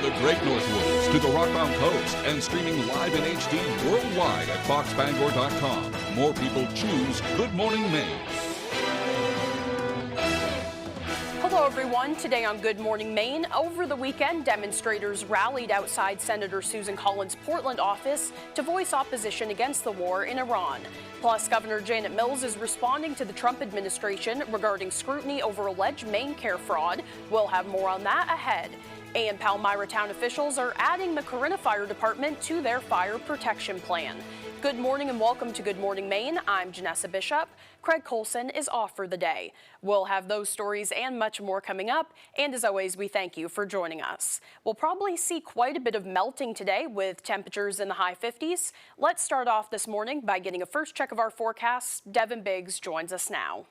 the Great North Woods to the Rockbound Coast and streaming live in HD worldwide at foxbangor.com. More people choose Good Morning Maine. Hello everyone. Today on Good Morning Maine, over the weekend, demonstrators rallied outside Senator Susan Collins' Portland office to voice opposition against the war in Iran. Plus, Governor Janet Mills is responding to the Trump administration regarding scrutiny over alleged Maine care fraud. We'll have more on that ahead. And Palmyra town officials are adding the Corinna Fire Department to their fire protection plan. Good morning and welcome to Good Morning Maine. I'm Janessa Bishop. Craig Colson is off for the day. We'll have those stories and much more coming up. And as always, we thank you for joining us. We'll probably see quite a bit of melting today with temperatures in the high 50s. Let's start off this morning by getting a first check of our forecasts. Devin Biggs joins us now.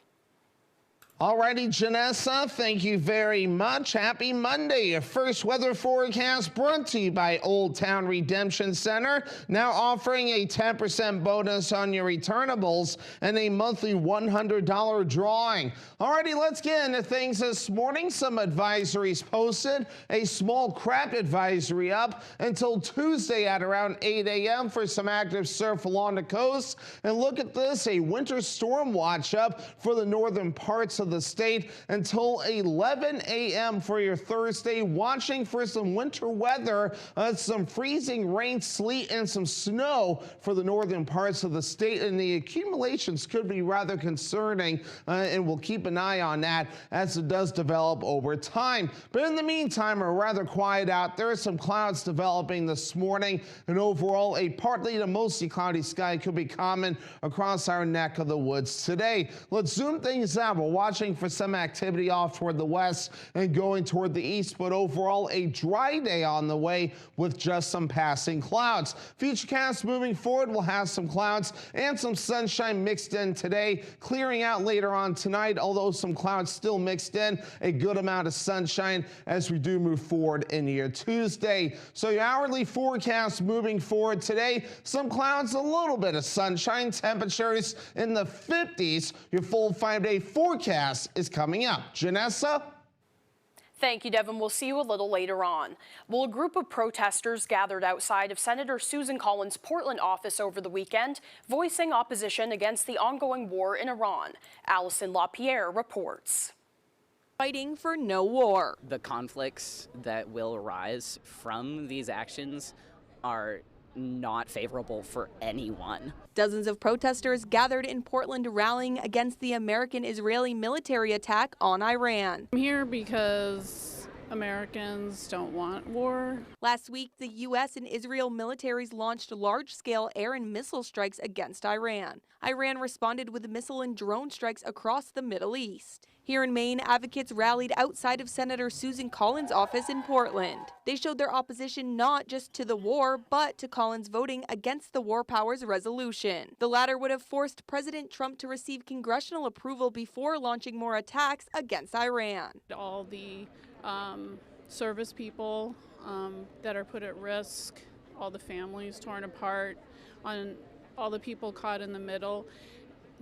Alrighty, Janessa, thank you very much. Happy Monday. Your first weather forecast brought to you by Old Town Redemption Center, now offering a 10% bonus on your returnables and a monthly $100 drawing. Alrighty, let's get into things this morning. Some advisories posted. A small craft advisory up until Tuesday at around 8 a.m. for some active surf along the coast. And look at this, a winter storm watch up for the northern parts of the state until 11 a.m. for your Thursday. Watching for some winter weather, some freezing rain, sleet, and some snow for the northern parts of the state, and the accumulations could be rather concerning, and we'll keep an eye on that as it does develop over time. But in the meantime, we're rather quiet out. There are some clouds developing this morning, and overall a partly to mostly cloudy sky could be common across our neck of the woods today. Let's zoom things out. We're watching for some activity off toward the west and going toward the east, but overall a dry day on the way with just some passing clouds. Futurecast moving forward will have some clouds and some sunshine mixed in today, clearing out later on tonight, although some clouds still mixed in, a good amount of sunshine as we do move forward into your Tuesday. So your hourly forecast moving forward today, some clouds, a little bit of sunshine, temperatures in the 50s. Your full 5-day forecast is coming up. Janessa? Thank you, Devin. We'll see you a little later on. Well, a group of protesters gathered outside of Senator Susan Collins' Portland office over the weekend, voicing opposition against the ongoing war in Iran. Allison LaPierre reports. Fighting for no war. The conflicts that will arise from these actions are not favorable for anyone. Dozens of protesters gathered in Portland rallying against the American-Israeli military attack on Iran. I'm here because Americans don't want war. Last week, the U.S. and Israel militaries launched large-scale air and missile strikes against Iran. Iran responded with missile and drone strikes across the Middle East. Here in Maine, advocates rallied outside of Senator Susan Collins' office in Portland. They showed their opposition not just to the war, but to Collins voting against the War Powers Resolution. The latter would have forced President Trump to receive congressional approval before launching more attacks against Iran. All the service people that are put at risk, all the families torn apart, on all the people caught in the middle.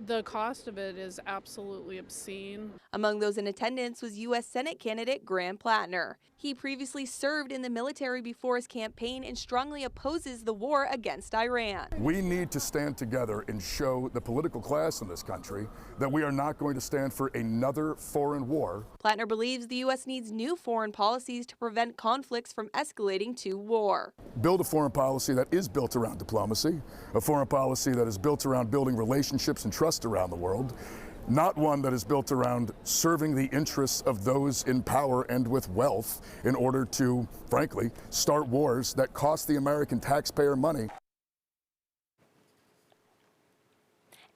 The cost of it is absolutely obscene. Among those in attendance was U.S. Senate candidate Graham Plattner. He previously served in the military before his campaign and strongly opposes the war against Iran. We need to stand together and show the political class in this country that we are not going to stand for another foreign war. Plattner believes the U.S. needs new foreign policies to prevent conflicts from escalating to war. Build a foreign policy that is built around diplomacy, a foreign policy that is built around building relationships and trust around the world, not one that is built around serving the interests of those in power and with wealth in order to, frankly, start wars that cost the American taxpayer money.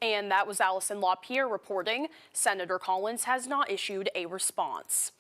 And that was Allison LaPierre reporting. Senator Collins has not issued a response.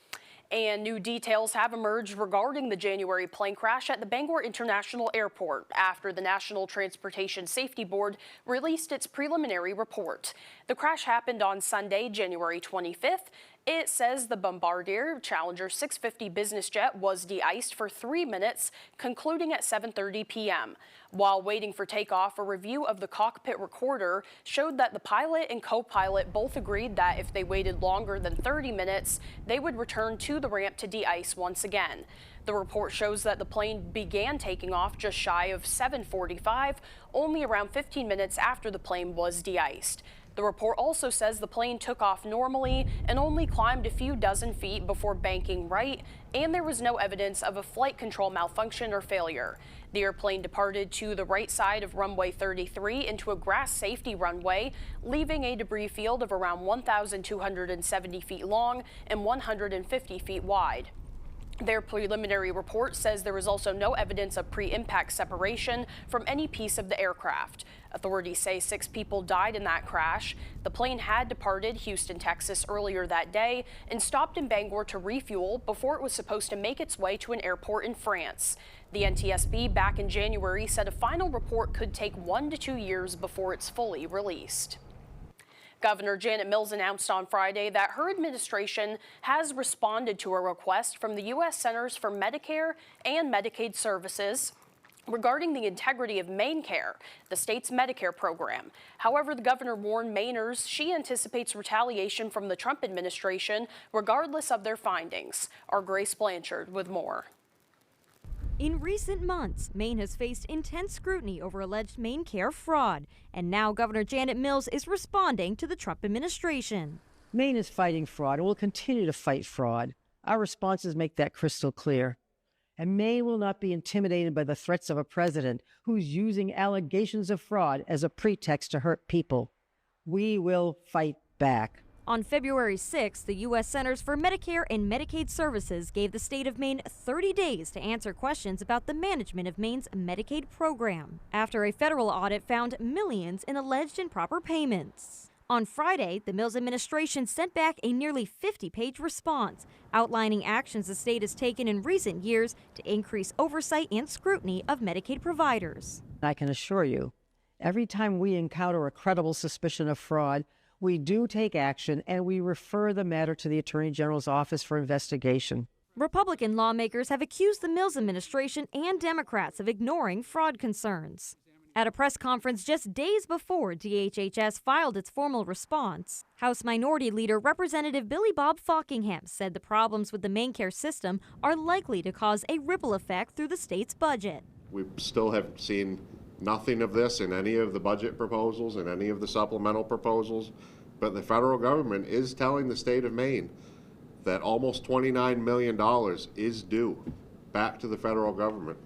And new details have emerged regarding the January plane crash at the Bangor International Airport after the National Transportation Safety Board released its preliminary report. The crash happened on Sunday, January 25th, It says the Bombardier Challenger 650 business jet was de-iced for 3 minutes, concluding at 7:30 p.m. While waiting for takeoff, a review of the cockpit recorder showed that the pilot and co-pilot both agreed that if they waited longer than 30 minutes, they would return to the ramp to de-ice once again. The report shows that the plane began taking off just shy of 7:45, only around 15 minutes after the plane was de-iced. The report also says the plane took off normally and only climbed a few dozen feet before banking right, and there was no evidence of a flight control malfunction or failure. The airplane departed to the right side of runway 33 into a grass safety runway, leaving a debris field of around 1,270 feet long and 150 feet wide. Their preliminary report says there was also no evidence of pre-impact separation from any piece of the aircraft. Authorities say 6 people died in that crash. The plane had departed Houston, Texas earlier that day and stopped in Bangor to refuel before it was supposed to make its way to an airport in France. The NTSB back in January said a final report could take 1 to 2 years before it's fully released. Governor Janet Mills announced on Friday that her administration has responded to a request from the U.S. Centers for Medicare and Medicaid Services regarding the integrity of MaineCare, the state's Medicare program. However, the governor warned Mainers she anticipates retaliation from the Trump administration regardless of their findings. Our Grace Blanchard with more. In recent months, Maine has faced intense scrutiny over alleged MaineCare fraud, and now Governor Janet Mills is responding to the Trump administration. Maine is fighting fraud and will continue to fight fraud. Our responses make that crystal clear. And Maine will not be intimidated by the threats of a president who's using allegations of fraud as a pretext to hurt people. We will fight back. On February 6th, the U.S. Centers for Medicare and Medicaid Services gave the state of Maine 30 days to answer questions about the management of Maine's Medicaid program, after a federal audit found millions in alleged improper payments. On Friday, the Mills administration sent back a nearly 50-page response outlining actions the state has taken in recent years to increase oversight and scrutiny of Medicaid providers. I can assure you, every time we encounter a credible suspicion of fraud, we do take action, and we refer the matter to the Attorney General's office for investigation. Republican lawmakers have accused the Mills administration and Democrats of ignoring fraud concerns. At a press conference just days before DHHS filed its formal response, House Minority Leader Representative Billy Bob Falkingham said the problems with the MaineCare system are likely to cause a ripple effect through the state's budget. We still have seen nothing of this in any of the budget proposals and any of the supplemental proposals, but the federal government is telling the state of Maine that almost $29 million is due back to the federal government.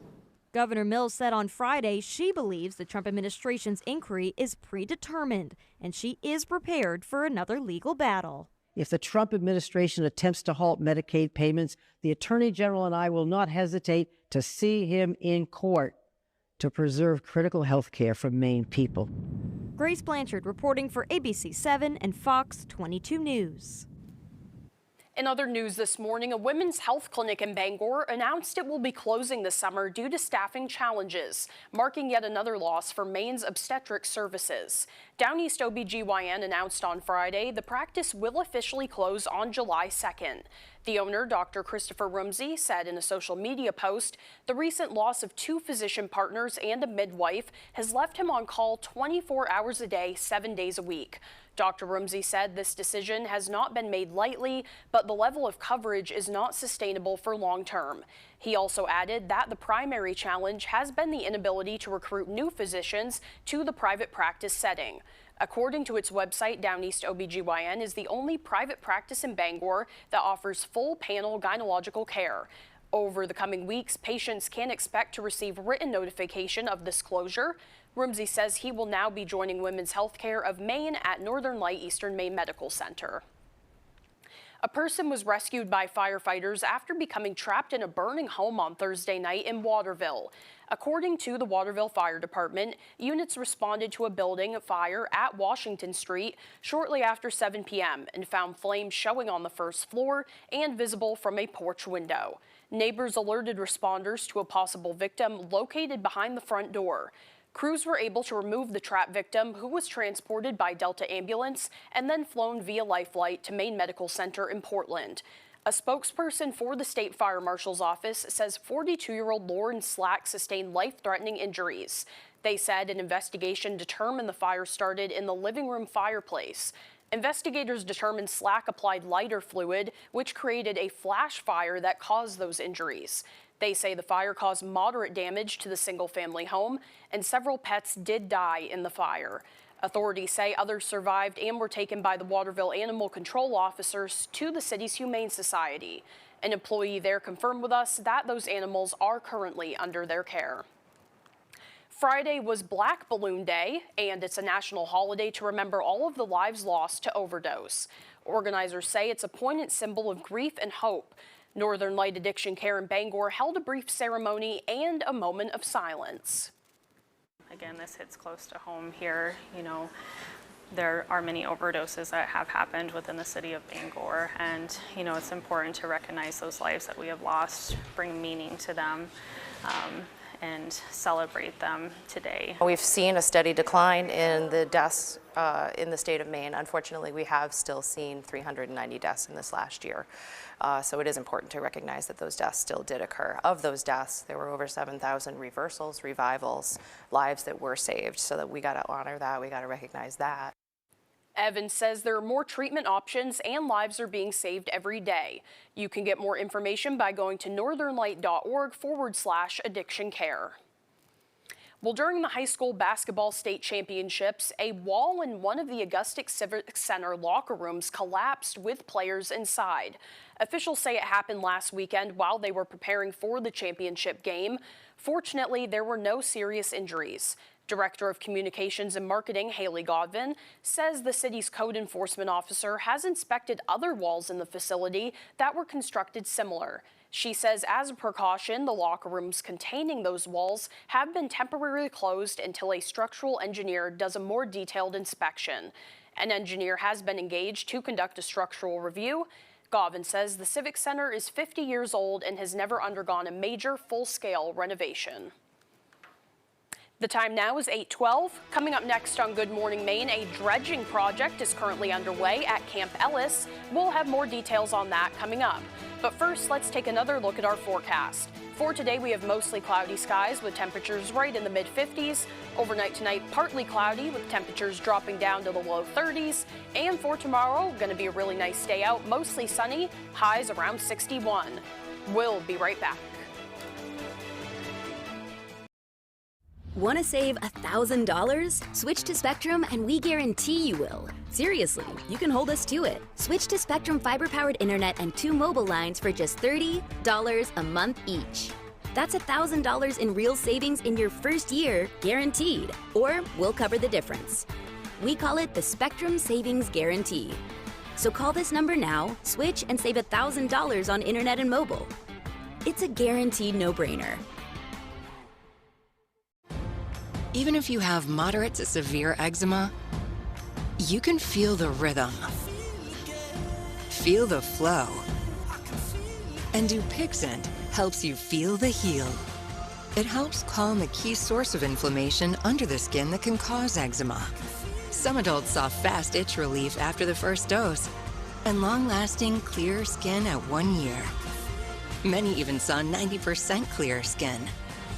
Governor Mills said on Friday she believes the Trump administration's inquiry is predetermined and she is prepared for another legal battle. If the Trump administration attempts to halt Medicaid payments, the Attorney General and I will not hesitate to see him in court to preserve critical health care for Maine people. Grace Blanchard reporting for ABC 7 and Fox 22 News. In other news this morning, a women's health clinic in Bangor announced it will be closing this summer due to staffing challenges, marking yet another loss for Maine's obstetric services. Down East OBGYN announced on Friday the practice will officially close on July 2nd. The owner, Dr. Christopher Rumsey, said in a social media post, the recent loss of 2 physician partners and a midwife has left him on call 24 hours a day, 7 days a week. Dr. Rumsey said this decision has not been made lightly, but the level of coverage is not sustainable for long term. He also added that the primary challenge has been the inability to recruit new physicians to the private practice setting. According to its website, Down East OBGYN is the only private practice in Bangor that offers full panel gynecological care. Over the coming weeks, patients can expect to receive written notification of this closure. Rumsey says he will now be joining Women's Healthcare of Maine at Northern Light Eastern Maine Medical Center. A person was rescued by firefighters after becoming trapped in a burning home on Thursday night in Waterville. According to the Waterville Fire Department, units responded to a building fire at Washington Street shortly after 7 p.m. and found flames showing on the first floor and visible from a porch window. Neighbors alerted responders to a possible victim located behind the front door. Crews were able to remove the trapped victim, who was transported by Delta ambulance and then flown via life flight to Maine Medical Center in Portland. A spokesperson for the state fire marshal's office says 42-year-old Lauren Slack sustained life-threatening injuries. They said an investigation determined the fire started in the living room fireplace. Investigators determined Slack applied lighter fluid, which created a flash fire that caused those injuries. They say the fire caused moderate damage to the single-family home, and several pets did die in the fire. Authorities say others survived and were taken by the Waterville Animal Control officers to the city's Humane Society. An employee there confirmed with us that those animals are currently under their care. Friday was Black Balloon Day, and it's a national holiday to remember all of the lives lost to overdose. Organizers say it's a poignant symbol of grief and hope. Northern Light Addiction Care in Bangor held a brief ceremony and a moment of silence. Again, this hits close to home here. You know, there are many overdoses that have happened within the city of Bangor, and you know, it's important to recognize those lives that we have lost, bring meaning to them, and celebrate them today. We've seen a steady decline in the deaths in the state of Maine. Unfortunately, we have still seen 390 deaths in this last year. So it is important to recognize that those deaths still did occur. Of those deaths, there were over 7,000 reversals, revivals, lives that were saved. So that we got to honor that, we got to recognize that. Evans says there are more treatment options and lives are being saved every day. You can get more information by going to northernlight.org/addiction care. Well, during the high school basketball state championships, a wall in one of the Augusta Civic Center locker rooms collapsed with players inside. Officials say it happened last weekend while they were preparing for the championship game. Fortunately, there were no serious injuries. Director of Communications and Marketing, Haley Godvin, says the city's code enforcement officer has inspected other walls in the facility that were constructed similar. She says as a precaution, the locker rooms containing those walls have been temporarily closed until a structural engineer does a more detailed inspection. An engineer has been engaged to conduct a structural review. Godvin says the Civic Center is 50 years old and has never undergone a major full-scale renovation. The time now is 8:12. Coming up next on Good Morning Maine, a dredging project is currently underway at Camp Ellis. We'll have more details on that coming up. But first, let's take another look at our forecast. For today, we have mostly cloudy skies with temperatures right in the mid-50s. Overnight tonight, partly cloudy with temperatures dropping down to the low 30s. And for tomorrow, going to be a really nice day out, mostly sunny, highs around 61. We'll be right back. Want to save $1,000? Switch to Spectrum and we guarantee you will. Seriously, you can hold us to it. Switch to Spectrum fiber-powered internet and 2 mobile lines for just $30 a month each. That's $1,000 in real savings in your first year, guaranteed. Or we'll cover the difference. We call it the Spectrum Savings Guarantee. So call this number now, switch, and save $1,000 on internet and mobile. It's a guaranteed no-brainer. Even if you have moderate to severe eczema, you can feel the rhythm, feel the flow, and Dupixent helps you feel the heal. It helps calm the key source of inflammation under the skin that can cause eczema. Some adults saw fast itch relief after the first dose, and long-lasting clear skin at 1 year. Many even saw 90% clear skin.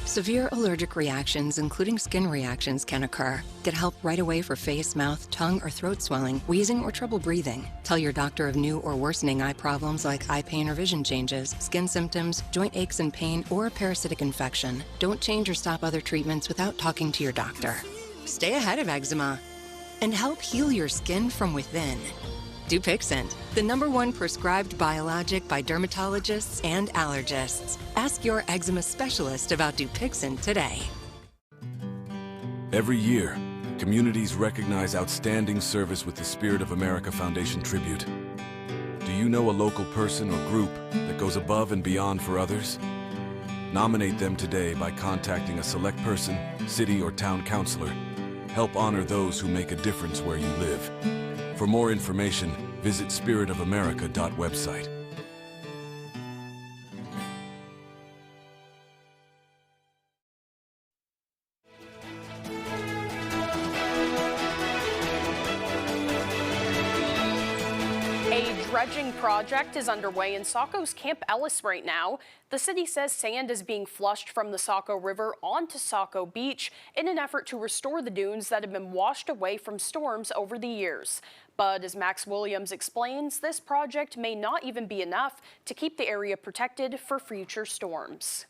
Severe allergic reactions, including skin reactions, can occur. Get help right away for face, mouth, tongue, or throat swelling, wheezing, or trouble breathing. Tell your doctor of new or worsening eye problems like eye pain or vision changes, skin symptoms, joint aches and pain, or a parasitic infection. Don't change or stop other treatments without talking to your doctor. Stay ahead of eczema and help heal your skin from within. Dupixent, the #1 prescribed biologic by dermatologists and allergists. Ask your eczema specialist about Dupixent today. Every year, communities recognize outstanding service with the Spirit of America Foundation Tribute. Do you know a local person or group that goes above and beyond for others? Nominate them today by contacting a select person, city, or town councilor. Help honor those who make a difference where you live. For more information, visit spiritofamerica.website. dredging project is underway in Saco's Camp Ellis right now. The city says sand is being flushed from the Saco River onto Saco Beach in an effort to restore the dunes that have been washed away from storms over the years. But as Max Williams explains, this project may not even be enough to keep the area protected for future storms.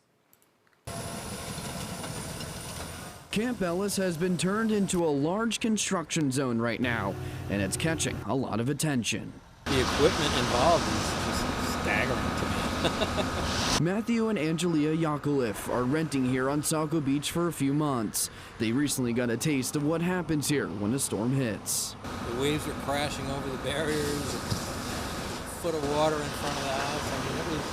Camp Ellis has been turned into a large construction zone right now, and it's catching a lot of attention. The equipment involved is just staggering to me. Matthew and Angelia Yakovlev are renting here on Saco Beach for a few months. They recently got a taste of what happens here when a storm hits. The waves are crashing over the barriers, a foot of water in front of the house. I mean, it was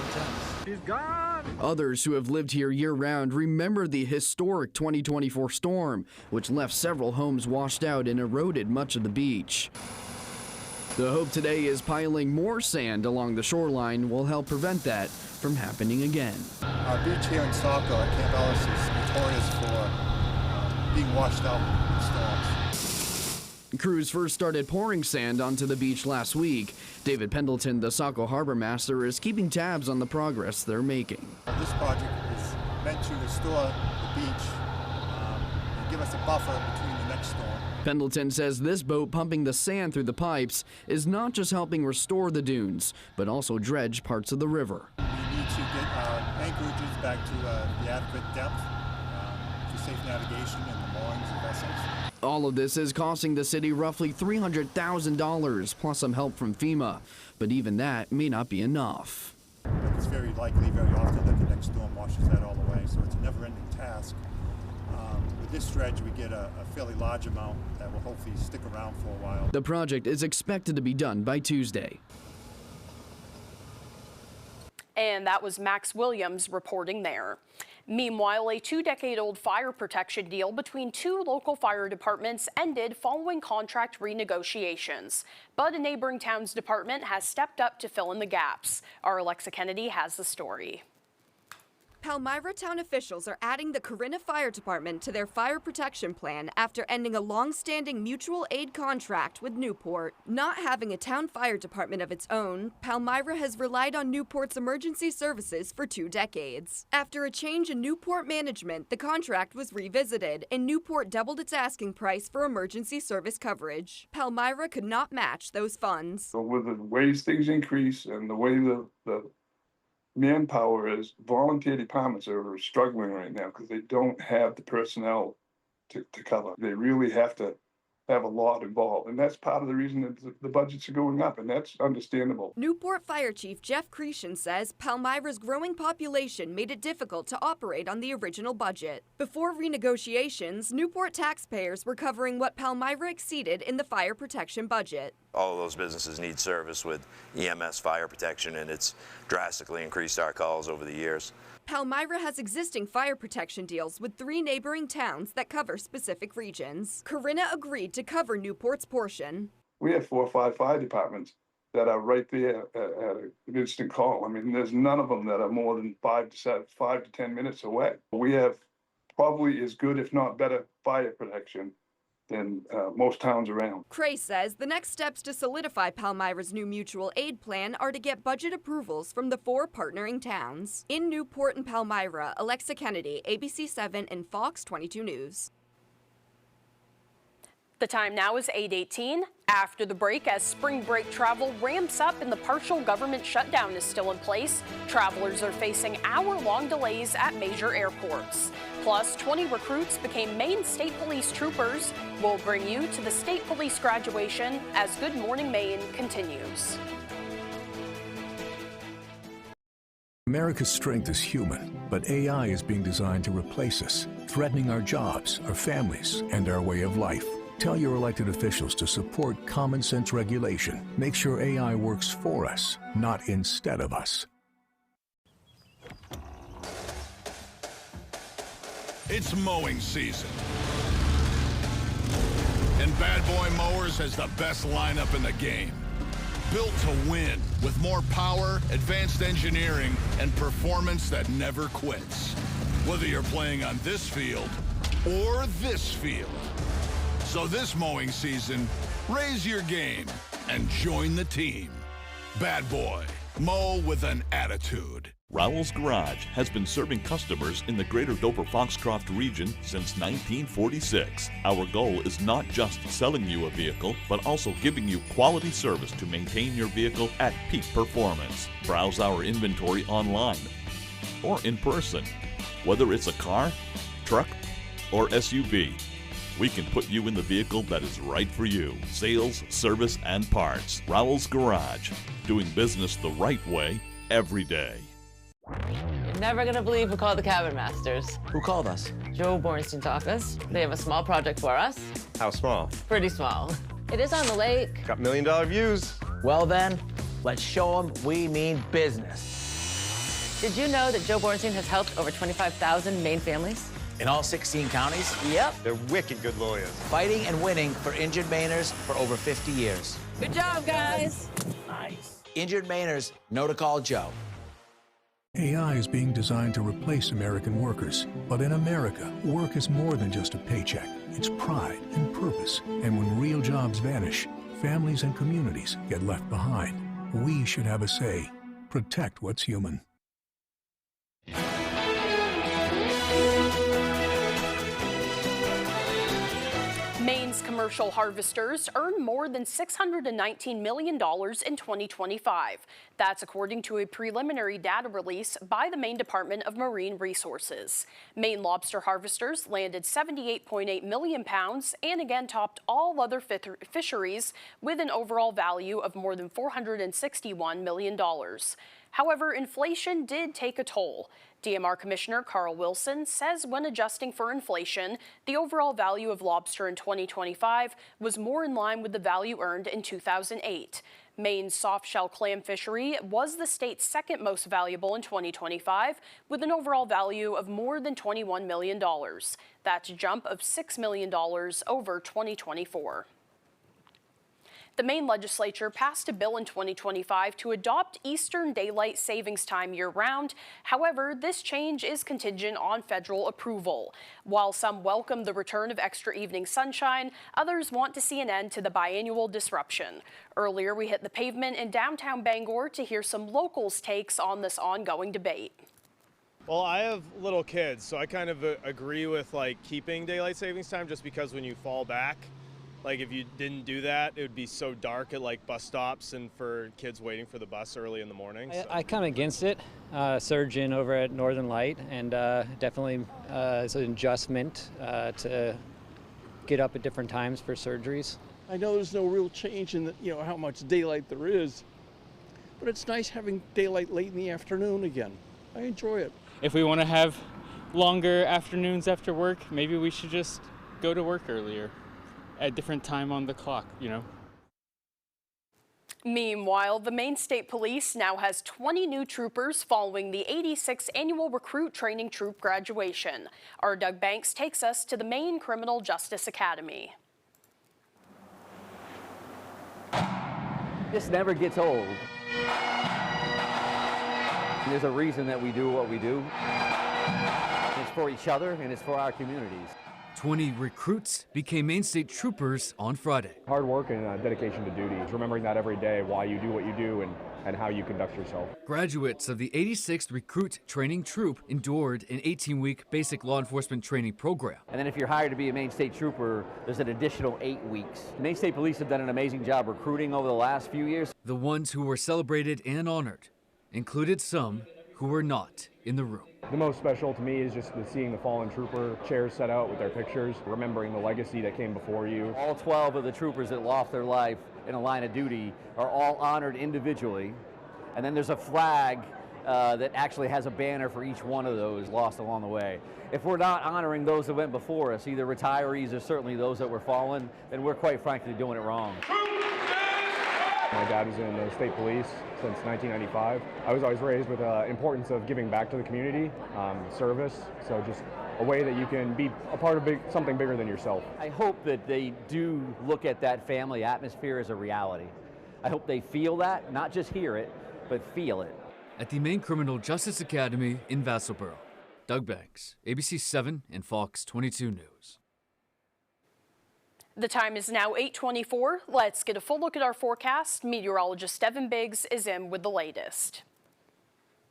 intense. He's gone! Others who have lived here year-round remember the historic 2024 storm, which left several homes washed out and eroded much of the beach. The hope today is piling more sand along the shoreline will help prevent that from happening again. Our beach here in Saco at Camp Ellis is notorious for being washed out in storms. Crews first started pouring sand onto the beach last week. David Pendleton, the Saco Harbor Master, is keeping tabs on the progress they're making. This project is meant to restore the beach and give us a buffer between the next storm. Pendleton says this boat pumping the sand through the pipes is not just helping restore the dunes, but also dredge parts of the river. We need to get our anchorages back to the adequate depth for safe navigation and the moorings of vessels. All of this is costing the city roughly $300,000 plus some help from FEMA, but even that may not be enough. It's very likely, very often, that the next storm washes that all away, so it's a never-ending task. With this dredge, we get a fairly large amount that will hopefully stick around for a while. The project is expected to be done by Tuesday. And that was Max Williams reporting there. Meanwhile, a 2-decade-old fire protection deal between 2 local fire departments ended following contract renegotiations. But a neighboring town's department has stepped up to fill in the gaps. Our Alexa Kennedy has the story. Palmyra town officials are adding the Corinna Fire Department to their fire protection plan after ending a long-standing mutual aid contract with Newport. Not having a town fire department of its own, Palmyra has relied on Newport's emergency services for 2 decades. After a change in Newport management, the contract was revisited, and Newport doubled its asking price for emergency service coverage. Palmyra could not match those funds. So with the ways things increase and the way the manpower is, volunteer departments are struggling right now because they don't have the personnel to cover. They really have to have a lot involved, and that's part of the reason that the budgets are going up, and that's understandable. Newport Fire Chief Jeff Cretion says Palmyra's growing population made it difficult to operate on the original budget. Before renegotiations, Newport taxpayers were covering what Palmyra exceeded in the fire protection budget. All of those businesses need service with EMS fire protection, and it's drastically increased our calls over the years. Palmyra has existing fire protection deals with 3 neighboring towns that cover specific regions. Corinna agreed to cover Newport's portion. We have 4 or 5 fire departments that are right there at an instant call. I mean, there's none of them that are more than 5 to 10 minutes away. We have probably as good, if not better, fire protection than most towns around. Cray says the next steps to solidify Palmyra's new mutual aid plan are to get budget approvals from the 4 partnering towns. In Newport and Palmyra, Alexa Kennedy, ABC 7 and Fox 22 News. The time now is 8:18. After the break, as spring break travel ramps up and the partial government shutdown is still in place, travelers are facing hour-long delays at major airports. Plus, 20 recruits became Maine State Police troopers. We'll bring you to the State Police graduation as Good Morning Maine continues. America's strength is human, but AI is being designed to replace us, threatening our jobs, our families, and our way of life. Tell your elected officials to support common sense regulation. Make sure AI works for us, not instead of us. It's mowing season. And Bad Boy Mowers has the best lineup in the game. Built to win with more power, advanced engineering, and performance that never quits. Whether you're playing on this field or this field. So this mowing season, raise your game and join the team. Bad boy. Mow with an attitude. Rowell's Garage has been serving customers in the greater Dover-Foxcroft region since 1946. Our goal is not just selling you a vehicle, but also giving you quality service to maintain your vehicle at peak performance. Browse our inventory online or in person. Whether it's a car, truck, or SUV, we can put you in the vehicle that is right for you. Sales, service, and parts. Rowell's Garage. Doing business the right way every day. You're never gonna believe who called the Cabin Masters. Who called us? Joe Bornstein talked us. They have a small project for us. How small? Pretty small. It is on the lake. Got $1 million views. Well then, let's show them we mean business. Did you know that Joe Bornstein has helped over 25,000 Maine families? In all 16 counties? Yep. They're wicked good lawyers. Fighting and winning for injured Mainers for over 50 years. Good job, guys. Nice. Injured Mainers know to call Joe. AI is being designed to replace American workers. But in America, work is more than just a paycheck. It's pride and purpose. And when real jobs vanish, families and communities get left behind. We should have a say. Protect what's human. Maine's commercial harvesters earned more than $619 million in 2025. That's according to a preliminary data release by the Maine Department of Marine Resources. Maine lobster harvesters landed 78.8 million pounds and again topped all other fisheries with an overall value of more than $461 million. However, inflation did take a toll. DMR Commissioner Carl Wilson says when adjusting for inflation, the overall value of lobster in 2025 was more in line with the value earned in 2008. Maine's soft-shell clam fishery was the state's second most valuable in 2025, with an overall value of more than $21 million. That's a jump of $6 million over 2024. The Maine legislature passed a bill in 2025 to adopt Eastern Daylight Savings Time year-round. However, this change is contingent on federal approval. While some welcome the return of extra evening sunshine, others want to see an end to the biannual disruption. Earlier, we hit the pavement in downtown Bangor to hear some locals' takes on this ongoing debate. Well, I have little kids, so I kind of agree with keeping daylight savings time just because when you fall back, if you didn't do that, it would be so dark at bus stops and for kids waiting for the bus early in the morning. So. I come against it. Surgeon over at Northern Light, and definitely it's an adjustment to get up at different times for surgeries. I know there's no real change in how much daylight there is, but it's nice having daylight late in the afternoon again. I enjoy it. If we want to have longer afternoons after work, maybe we should just go to work earlier. At different time on the clock, Meanwhile, the Maine State Police now has 20 new troopers following the 86th annual recruit training troop graduation. Our Doug Banks takes us to the Maine Criminal Justice Academy. This never gets old. There's a reason that we do what we do. It's for each other and it's for our communities. 20 recruits became Maine State Troopers on Friday. Hard work and dedication to duty, remembering that every day, why you do what you do and how you conduct yourself. Graduates of the 86th Recruit Training Troop endured an 18-week basic law enforcement training program. And then if you're hired to be a Maine State Trooper, there's an additional 8 weeks. Maine State Police have done an amazing job recruiting over the last few years. The ones who were celebrated and honored included some who were not in the room. The most special to me is just seeing the fallen trooper chairs set out with their pictures, remembering the legacy that came before you. All 12 of the troopers that lost their life in a line of duty are all honored individually. And then there's a flag that actually has a banner for each one of those lost along the way. If we're not honoring those that went before us, either retirees or certainly those that were fallen, then we're quite frankly doing it wrong. My dad was in the state police since 1995. I was always raised with the importance of giving back to the community, service, so just a way that you can be a part of something bigger than yourself. I hope that they do look at that family atmosphere as a reality. I hope they feel that, not just hear it, but feel it. At the Maine Criminal Justice Academy in Vassalboro, Doug Banks, ABC 7 and Fox 22 News. The time is now 8:24. Let's get a full look at our forecast. Meteorologist Devin Biggs is in with the latest.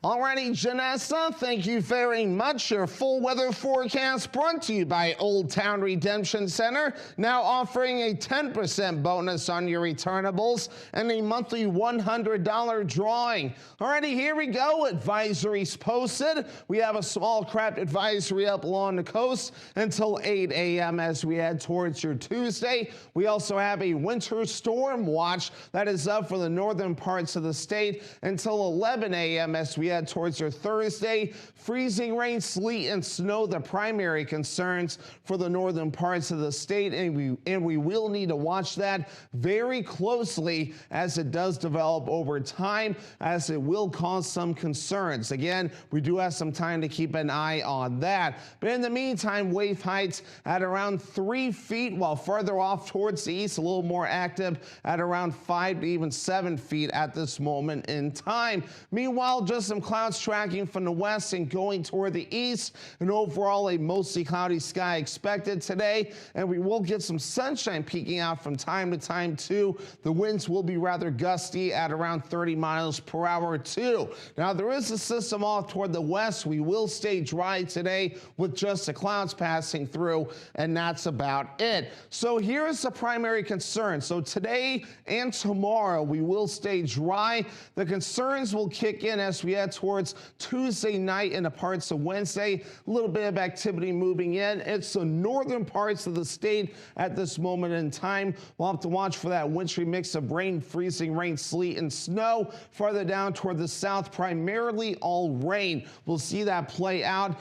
Alrighty, Janessa, thank you very much. Your full weather forecast brought to you by Old Town Redemption Center, now offering a 10% bonus on your returnables and a monthly $100 drawing. Alrighty, here we go. Advisories posted. We have a small craft advisory up along the coast until 8 a.m. as we head towards your Tuesday. We also have a winter storm watch that is up for the northern parts of the state until 11 a.m. as we head towards your Thursday. Freezing rain, sleet, and snow, the primary concerns for the northern parts of the state, and we will need to watch that very closely as it does develop over time, as it will cause some concerns. Again, we do have some time to keep an eye on that. But in the meantime, wave heights at around 3 feet, while further off towards the east, a little more active at around 5 to even 7 feet at this moment in time. Meanwhile, just some clouds tracking from the west and going toward the east, and overall a mostly cloudy sky expected today, and we will get some sunshine peeking out from time to time too. The winds will be rather gusty at around 30 miles per hour too. Now there is a system off toward the west. We will stay dry today with just the clouds passing through, and that's about it. So here's the primary concern. So today and tomorrow we will stay dry. The concerns will kick in as we head towards Tuesday night and the parts of Wednesday. A little bit of activity moving in. It's the northern parts of the state at this moment in time. We'll have to watch for that wintry mix of rain, freezing rain, sleet, and snow. Farther down toward the south, primarily all rain. We'll see that play out.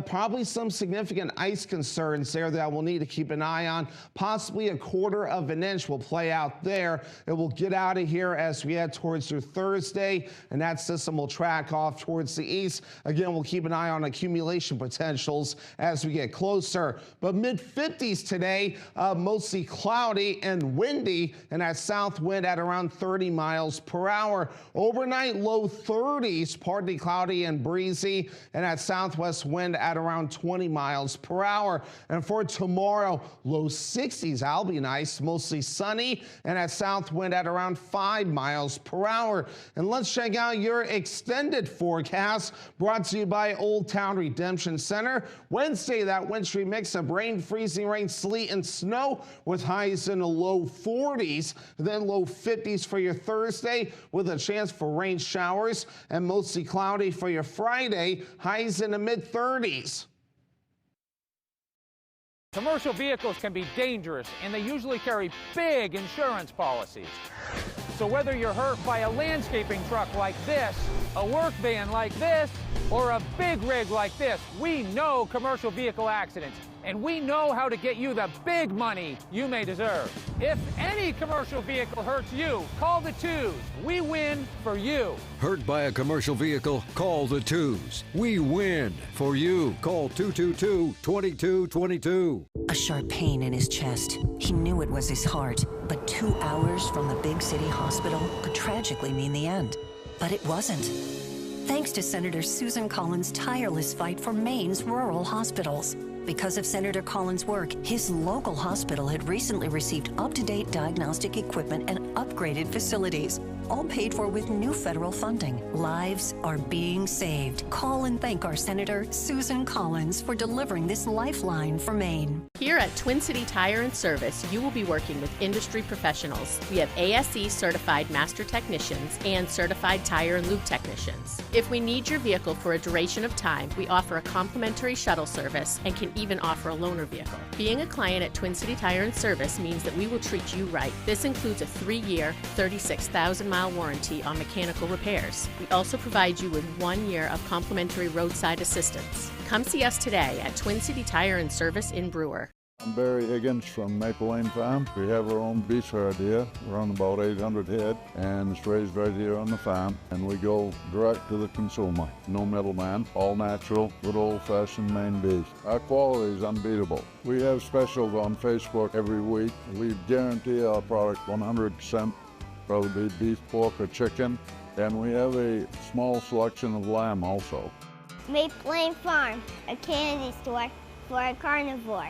Probably some significant ice concerns there that we'll need to keep an eye on. Possibly a quarter of an inch will play out there. It will get out of here as we head towards your Thursday, and that system will track off towards the east. Again, we'll keep an eye on accumulation potentials as we get closer. But mid-50s today, mostly cloudy and windy, and that south wind at around 30 miles per hour. Overnight, low 30s, partly cloudy and breezy, and that southwest wind at around 20 miles per hour. And for tomorrow, low 60s, that'll be nice, mostly sunny, and that south wind at around 5 miles per hour. And let's check out your extended forecast brought to you by Old Town Redemption Center. Wednesday, that wintry mix of rain, freezing rain, sleet, and snow with highs in the low 40s, then low 50s for your Thursday with a chance for rain showers, and mostly cloudy for your Friday, highs in the mid-30s. Commercial vehicles can be dangerous, and they usually carry big insurance policies. So whether you're hurt by a landscaping truck like this, a work van like this, or a big rig like this, we know commercial vehicle accidents, and we know how to get you the big money you may deserve. If any commercial vehicle hurts you, call the twos. We win for you. Hurt by a commercial vehicle? Call the twos. We win for you. Call 222-2222. A sharp pain in his chest. He knew it was his heart, but 2 hours from the big city hospital could tragically mean the end. But it wasn't. Thanks to Senator Susan Collins' tireless fight for Maine's rural hospitals. Because of Senator Collins' work, his local hospital had recently received up-to-date diagnostic equipment and upgraded facilities, all paid for with new federal funding. Lives are being saved. Call and thank our Senator Susan Collins for delivering this lifeline for Maine. Here at Twin City Tire and Service, you will be working with industry professionals. We have ASE certified master technicians and certified tire and lube technicians. If we need your vehicle for a duration of time, we offer a complimentary shuttle service and can even offer a loaner vehicle. Being a client at Twin City Tire and Service means that we will treat you right. This includes a 3-year, 36,000-mile warranty on mechanical repairs. We also provide you with 1 year of complimentary roadside assistance. Come see us today at Twin City Tire and Service in Brewer. I'm Barry Higgins from Maple Lane Farm. We have our own beef herd here. We're on about 800 head, and it's raised right here on the farm. And we go direct to the consumer. No middleman, all natural, good old-fashioned Maine beef. Our quality is unbeatable. We have specials on Facebook every week. We guarantee our product 100%, whether it be beef, pork, or chicken. And we have a small selection of lamb also. Maple Lane Farm, a candy store for a carnivore.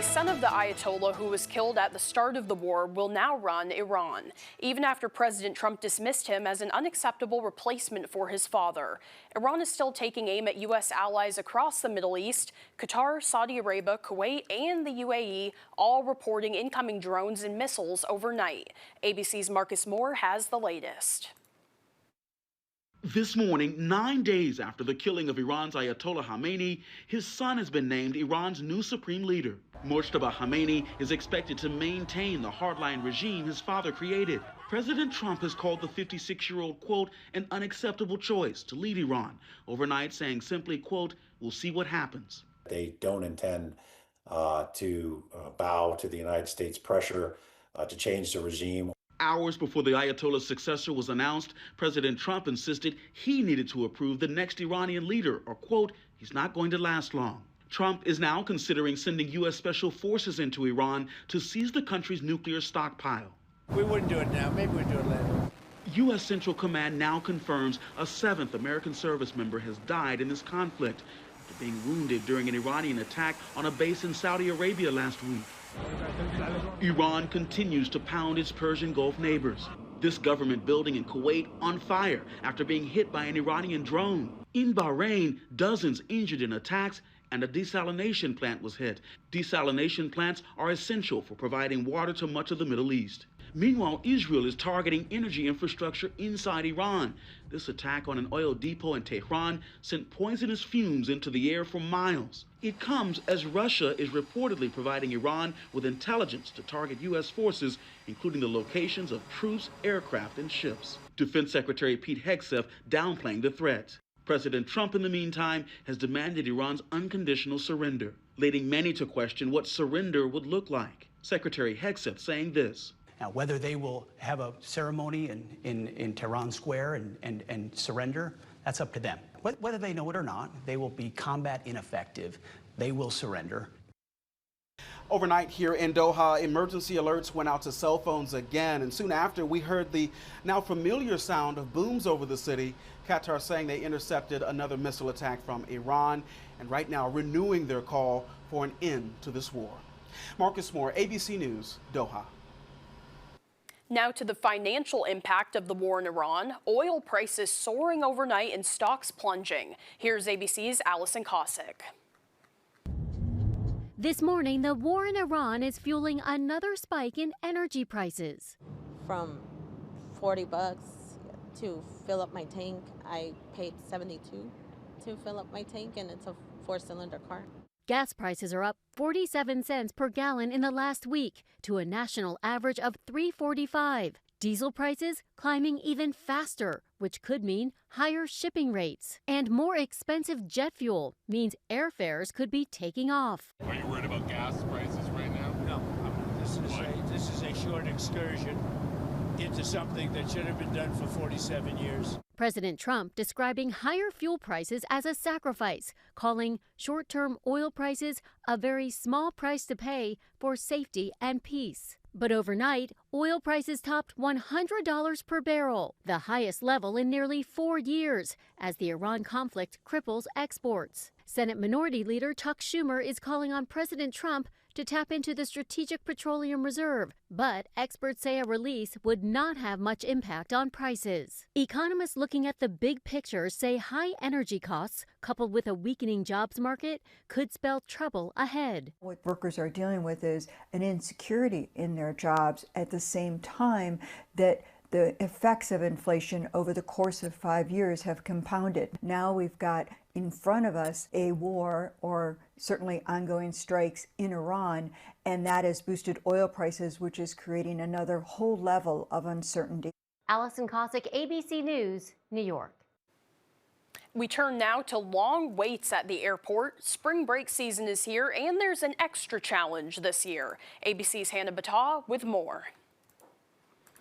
A son of the Ayatollah who was killed at the start of the war will now run Iran, even after President Trump dismissed him as an unacceptable replacement for his father. Iran is still taking aim at U.S. allies across the Middle East. Qatar, Saudi Arabia, Kuwait, and the UAE all reporting incoming drones and missiles overnight. ABC's Marcus Moore has the latest. This morning, 9 days after the killing of Iran's Ayatollah Khamenei, his son has been named Iran's new supreme leader. Mojtaba Khamenei is expected to maintain the hardline regime his father created. President Trump has called the 56-year-old, quote, an unacceptable choice to lead Iran, overnight saying simply, quote, we'll see what happens. They don't intend to bow to the United States pressure to change the regime. Hours before the Ayatollah's successor was announced, President Trump insisted he needed to approve the next Iranian leader, or, quote, he's not going to last long. Trump is now considering sending U.S. special forces into Iran to seize the country's nuclear stockpile. We wouldn't do it now. Maybe we'd do it later. U.S. Central Command now confirms a 7th American service member has died in this conflict after being wounded during an Iranian attack on a base in Saudi Arabia last week. Iran continues to pound its Persian Gulf neighbors. This government building in Kuwait on fire after being hit by an Iranian drone. In Bahrain, dozens injured in attacks and a desalination plant was hit. Desalination plants are essential for providing water to much of the Middle East. Meanwhile, Israel is targeting energy infrastructure inside Iran. This attack on an oil depot in Tehran sent poisonous fumes into the air for miles. It comes as Russia is reportedly providing Iran with intelligence to target U.S. forces, including the locations of troops, aircraft, and ships. Defense Secretary Pete Hegseth downplaying the threat. President Trump, in the meantime, has demanded Iran's unconditional surrender, leading many to question what surrender would look like. Secretary Hegseth saying this. Now, whether they will have a ceremony in Tehran Square and surrender, that's up to them. Whether they know it or not, they will be combat ineffective. They will surrender. Overnight here in Doha, emergency alerts went out to cell phones again, and soon after we heard the now familiar sound of booms over the city. Qatar saying they intercepted another missile attack from Iran, and right now renewing their call for an end to this war. Marcus Moore, ABC News, Doha. Now to the financial impact of the war in Iran. Oil prices soaring overnight and stocks plunging. Here's ABC's Allison Cossack. This morning, the war in Iran is fueling another spike in energy prices. From $40 to fill up my tank, I paid $72 to fill up my tank, and it's a 4-cylinder car. Gas prices are up 47 cents per gallon in the last week to a national average of $3.45. Diesel prices climbing even faster, which could mean higher shipping rates. And more expensive jet fuel means airfares could be taking off. Are you worried about gas prices right now? No, this is a short excursion into something that should have been done for 47 years. President Trump describing higher fuel prices as a sacrifice, calling short-term oil prices a very small price to pay for safety and peace. But overnight, oil prices topped $100 per barrel, the highest level in nearly 4 years, as the Iran conflict cripples exports. Senate Minority Leader Chuck Schumer is calling on President Trump to tap into the Strategic Petroleum Reserve, but experts say a release would not have much impact on prices. Economists looking at the big picture say high energy costs, coupled with a weakening jobs market, could spell trouble ahead. What workers are dealing with is an insecurity in their jobs at the same time that the effects of inflation over the course of 5 years have compounded. Now we've got in front of us a war, or certainly ongoing strikes in Iran, and that has boosted oil prices, which is creating another whole level of uncertainty. Allison Cossack, ABC News, New York. We turn now to long waits at the airport. Spring break season is here, and there's an extra challenge this year. ABC's Hannah Battah with more.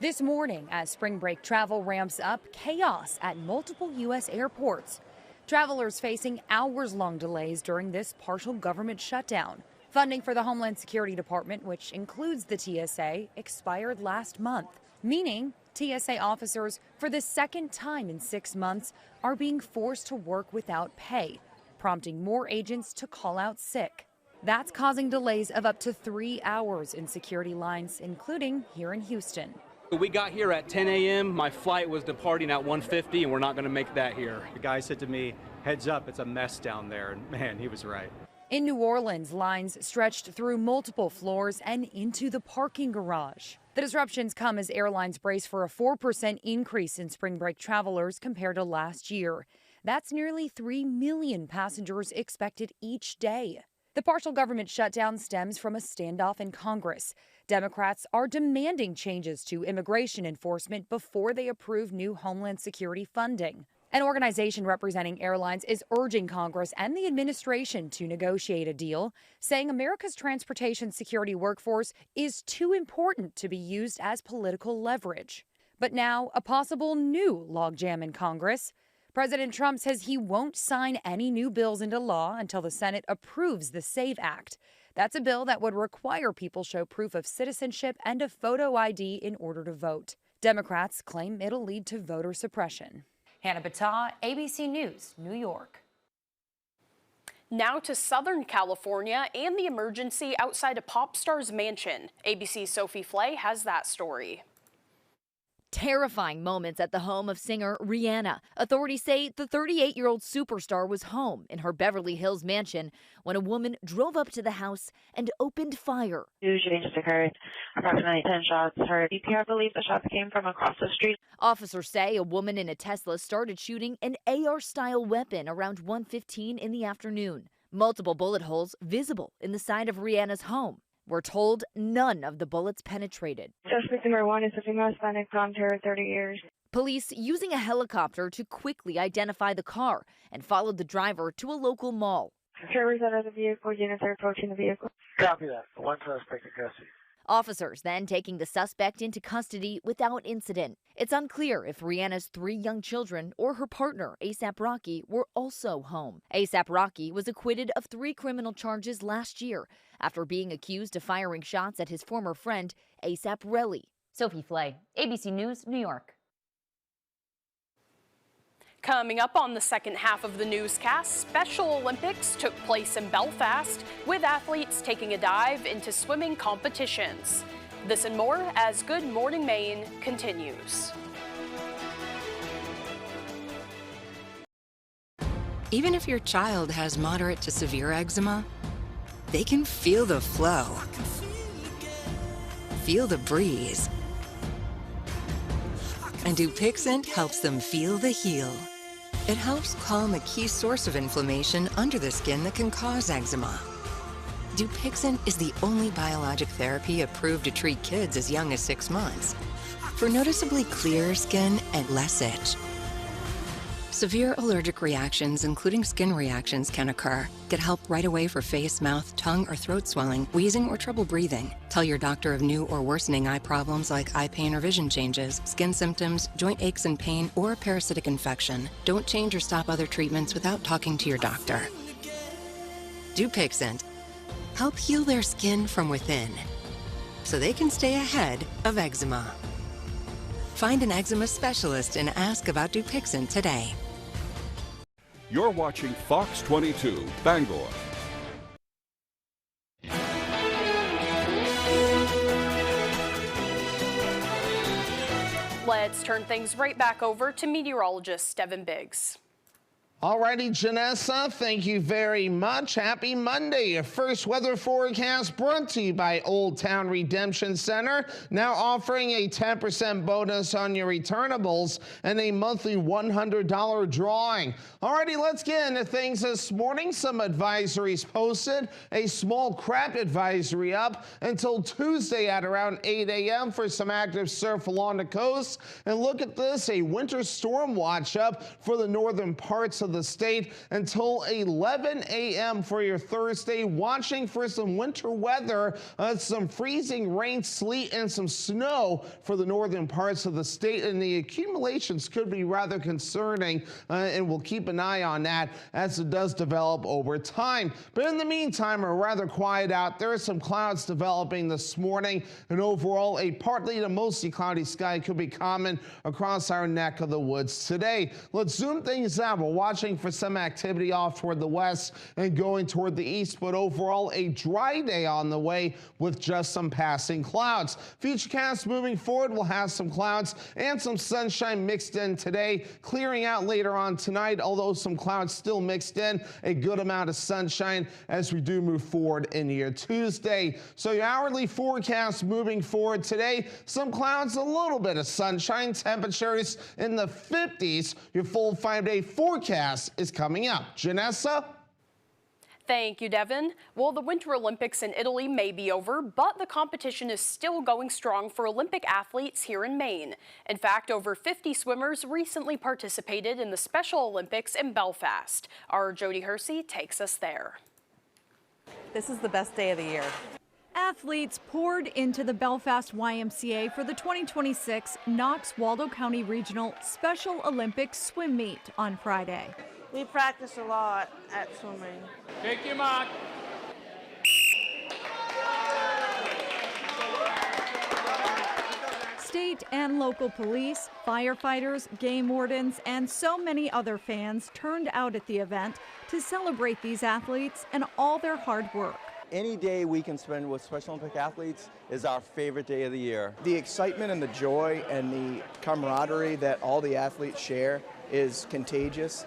This morning, as spring break travel ramps up, chaos at multiple U.S. airports. Travelers facing hours-long delays during this partial government shutdown. Funding for the Homeland Security Department, which includes the TSA, expired last month, meaning TSA officers, for the second time in 6 months, are being forced to work without pay, prompting more agents to call out sick. That's causing delays of up to 3 hours in security lines, including here in Houston. We got here at 10 a.m. My flight was departing at 1:50, and we're not going to make that here. The guy said to me, "Heads up, it's a mess down there." And man, he was right. In New Orleans, lines stretched through multiple floors and into the parking garage. The disruptions come as airlines brace for a 4% increase in spring break travelers compared to last year. That's nearly 3 million passengers expected each day. The partial government shutdown stems from a standoff in Congress. Democrats are demanding changes to immigration enforcement before they approve new Homeland Security funding. An organization representing airlines is urging Congress and the administration to negotiate a deal, saying America's transportation security workforce is too important to be used as political leverage. But now, a possible new logjam in Congress. President Trump says he won't sign any new bills into law until the Senate approves the SAVE Act. That's a bill that would require people show proof of citizenship and a photo ID in order to vote. Democrats claim it'll lead to voter suppression. Hannah Battah, ABC News, New York. Now to Southern California and the emergency outside a pop star's mansion. ABC's Sophie Flay has that story. Terrifying moments at the home of singer Rihanna. Authorities say the 38-year-old superstar was home in her Beverly Hills mansion when a woman drove up to the house and opened fire. Two shootings just occurred, approximately 10 shots heard. EPR believes the shots came from across the street. Officers say a woman in a Tesla started shooting an AR-style weapon around 1:15 in the afternoon. Multiple bullet holes visible in the side of Rihanna's home. We're told none of the bullets penetrated. Suspect number one is a female Hispanic, blonde hair, 30 years. Police using a helicopter to quickly identify the car and followed the driver to a local mall. Drivers out of the vehicle, units are approaching the vehicle. Copy that. One suspect in custody. Officers then taking the suspect into custody without incident. It's unclear if Rihanna's 3 young children or her partner, A$AP Rocky, were also home. A$AP Rocky was acquitted of 3 criminal charges last year after being accused of firing shots at his former friend, A$AP Rocky. Sophie Flay, ABC News, New York. Coming up on the second half of the newscast, Special Olympics took place in Belfast, with athletes taking a dive into swimming competitions. This and more as Good Morning Maine continues. Even if your child has moderate to severe eczema, they can feel the flow, feel the breeze. And Dupixent helps them feel the heal. It helps calm a key source of inflammation under the skin that can cause eczema. Dupixent is the only biologic therapy approved to treat kids as young as 6 months for noticeably clearer skin and less itch. Severe allergic reactions, including skin reactions, can occur. Get help right away for face, mouth, tongue, or throat swelling, wheezing, or trouble breathing. Tell your doctor of new or worsening eye problems like eye pain or vision changes, skin symptoms, joint aches and pain, or a parasitic infection. Don't change or stop other treatments without talking to your doctor. Dupixent. Help heal their skin from within so they can stay ahead of eczema. Find an eczema specialist and ask about Dupixent today. You're watching Fox 22, Bangor. Let's turn things right back over to meteorologist Devin Biggs. Alrighty, Janessa, thank you very much. Happy Monday. Your first weather forecast brought to you by Old Town Redemption Center, now offering a 10% bonus on your returnables and a monthly $100 drawing. Alrighty, let's get into things this morning. Some advisories posted. A small crab advisory up until Tuesday at around 8 a.m. for some active surf along the coast. And look at this, a winter storm watch up for the northern parts of the state until 11 a.m. for your Thursday. Watching for some winter weather, some freezing rain, sleet, and some snow for the northern parts of the state, and the accumulations could be rather concerning, and we'll keep an eye on that as it does develop over time. But in the meantime, we're rather quiet out. There are some clouds developing this morning, and overall a partly to mostly cloudy sky could be common across our neck of the woods today. Let's zoom things out. We'll watch watching for some activity off toward the west and going toward the east, but overall a dry day on the way with just some passing clouds. Futurecast moving forward will have some clouds and some sunshine mixed in today, clearing out later on tonight, although some clouds still mixed in, a good amount of sunshine as we do move forward into your Tuesday. So your hourly forecast moving forward today, some clouds, a little bit of sunshine, temperatures in the 50s. Your full 5-day forecast is coming up. Janessa? Thank you, Devin. Well, the Winter Olympics in Italy may be over, but the competition is still going strong for Olympic athletes here in Maine. In fact, over 50 swimmers recently participated in the Special Olympics in Belfast. Our Jody Hersey takes us there. This is the best day of the year. Athletes poured into the Belfast YMCA for the 2026 Knox-Waldo County Regional Special Olympics swim meet on Friday. We practice a lot at swimming. Take your mark. State and local police, firefighters, game wardens, and so many other fans turned out at the event to celebrate these athletes and all their hard work. Any day we can spend with Special Olympic athletes is our favorite day of the year. The excitement and the joy and the camaraderie that all the athletes share is contagious.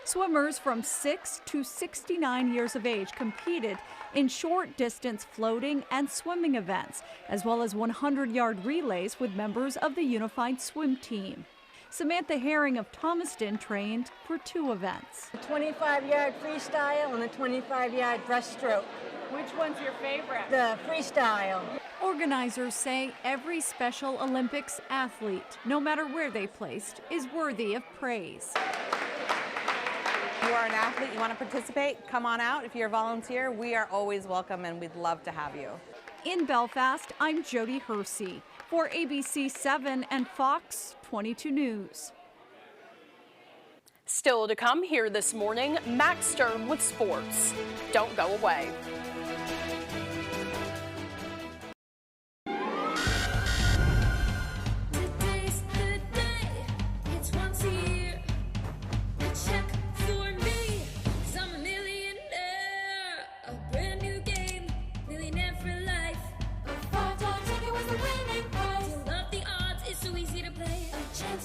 Swimmers from 6 to 69 years of age competed in short distance floating and swimming events, as well as 100-yard relays with members of the Unified Swim Team. Samantha Herring of Thomaston trained for 2 events. A 25-yard freestyle and a 25-yard breaststroke. Which one's your favorite? The freestyle. Organizers say every Special Olympics athlete, no matter where they placed, is worthy of praise. If you are an athlete, you want to participate, come on out. If you're a volunteer, we are always welcome and we'd love to have you. In Belfast, I'm Jody Hersey for ABC 7 and Fox 22 News. Still to come here this morning, Max Stern with sports. Don't go away.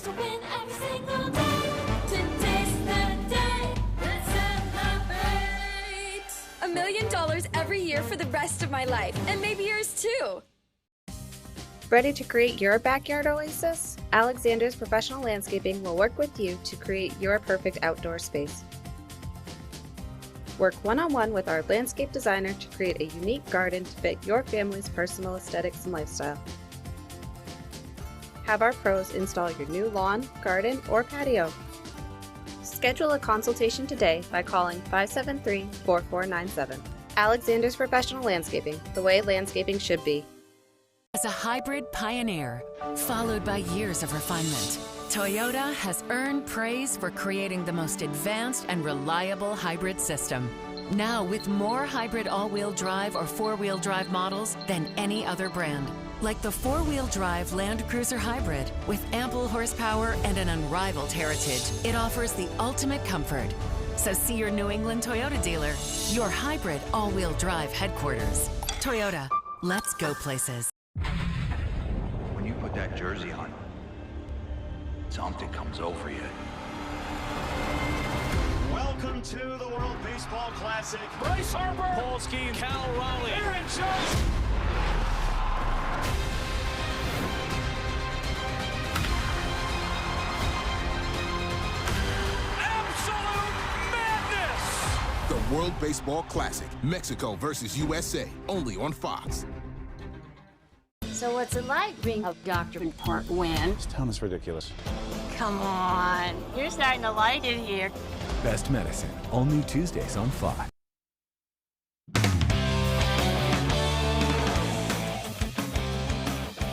To win every single day. Today's the day. Let's celebrate. $1 million every year for the rest of my life, and maybe yours too. Ready to create your backyard oasis? Alexander's Professional Landscaping will work with you to create your perfect outdoor space. Work one-on-one with our landscape designer to create a unique garden to fit your family's personal aesthetics and lifestyle. Have our pros install your new lawn, garden, or patio. Schedule a consultation today by calling 573-4497. Alexander's Professional Landscaping, the way landscaping should be. As a hybrid pioneer, followed by years of refinement, Toyota has earned praise for creating the most advanced and reliable hybrid system. Now with more hybrid all-wheel drive or four-wheel drive models than any other brand. Like the four-wheel drive Land Cruiser Hybrid with ample horsepower and an unrivaled heritage. It offers the ultimate comfort. So see your New England Toyota dealer, your hybrid all-wheel drive headquarters. Toyota, let's go places. When you put that jersey on, something comes over you. Welcome to the World Baseball Classic. Bryce Harper, Paul Skeens, Cal Raleigh, Aaron Judge. The World Baseball Classic, Mexico versus USA, only on Fox. So what's it like being a Doctrine Park win? This town is ridiculous. Come on, you're starting to like it here. Best Medicine, all new Tuesdays on Fox.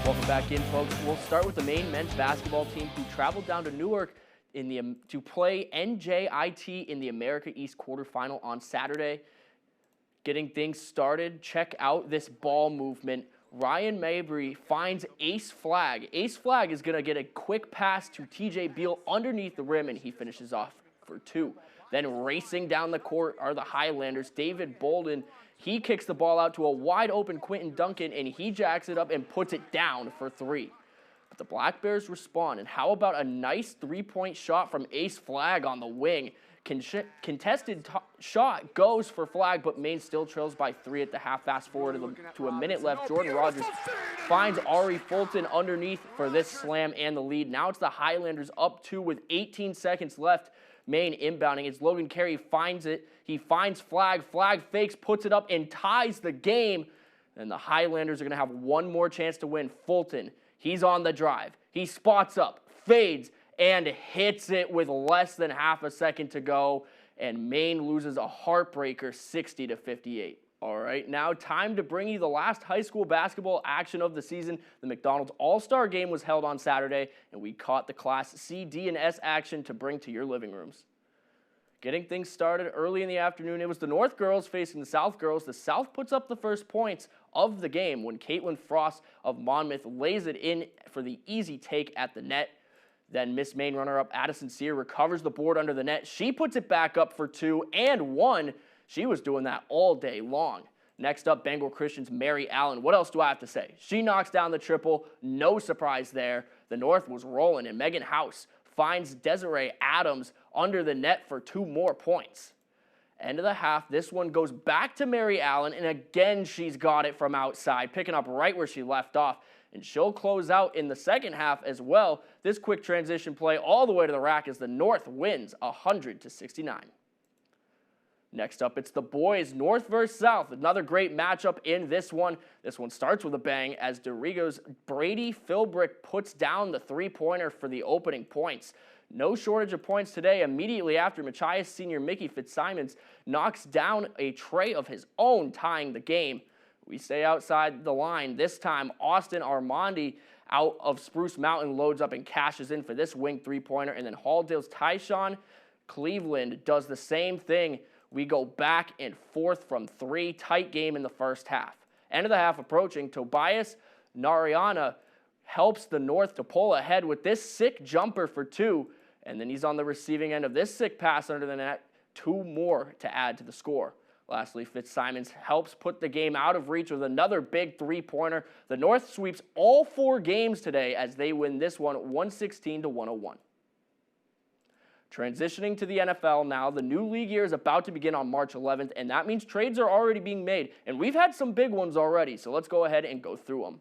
Welcome back in, folks. We'll start with the Maine men's basketball team who traveled down to Newark to play NJIT in the America East quarterfinal on Saturday. Getting things started, check out this ball movement. Ryan Mabry finds Ace Flag. Ace Flag is going to get a quick pass to TJ Beal underneath the rim, and he finishes off for 2. Then racing down the court are the Highlanders. David Bolden, he kicks the ball out to a wide open Quentin Duncan, and he jacks it up and puts it down for 3. But the Black Bears respond, and how about a nice 3-point shot from Ace Flagg on the wing? Contested shot goes for Flagg, but Maine still trails by 3 at the half. Fast forward to a minute left. Jordan Rogers finds Ari Fulton underneath for this slam and the lead. Now it's the Highlanders up 2 with 18 seconds left. Maine inbounding. It's Logan Carey finds it. He finds Flagg. Flagg fakes, puts it up, and ties the game. And the Highlanders are going to have one more chance to win. Fulton, he's on the drive. He spots up, fades, and hits it with less than half a second to go, and Maine loses a heartbreaker 60-58. All right, now time to bring you the last high school basketball action of the season. The McDonald's All-Star Game was held on Saturday, and we caught the Class C, D, and S action to bring to your living rooms. Getting things started early in the afternoon, it was the North girls facing the South girls. The South puts up the first points of the game when Caitlin Frost of Monmouth lays it in for the easy take at the net. Then Miss Maine runner-up Addison Sear recovers the board under the net. She puts it back up for 2 and 1. She was doing that all day long. Next up, Bangor Christian's Mary Allen. What else do I have to say? She knocks down the triple. No surprise there. The North was rolling, and Megan House finds Desiree Adams under the net for 2 more points. End of the half, this one goes back to Mary Allen, and again she's got it from outside, picking up right where she left off. And she'll close out in the second half as well. This quick transition play all the way to the rack as the North wins 100-69. Next up, it's the boys, North versus South. Another great matchup in this one. This one starts with a bang as Dorigo's Brady Philbrick puts down the 3-pointer for the opening points. No shortage of points today. Immediately after, Machias senior Mickey Fitzsimons knocks down a tray of his own, tying the game. We stay outside the line. This time, Austin Armandi out of Spruce Mountain loads up and cashes in for this wing 3-pointer. And then Halldale's Tyshawn Cleveland does the same thing. We go back and forth from 3. Tight game in the first half. End of the half approaching. Tobias Nariana helps the North to pull ahead with this sick jumper for 2. And then he's on the receiving end of this sick pass under the net. 2 more to add to the score. Lastly, Fitzsimons helps put the game out of reach with another big 3-pointer. The North sweeps all 4 games today as they win this one 116-101. Transitioning to the NFL now, the new league year is about to begin on March 11th, and that means trades are already being made. And we've had some big ones already, so let's go ahead and go through them.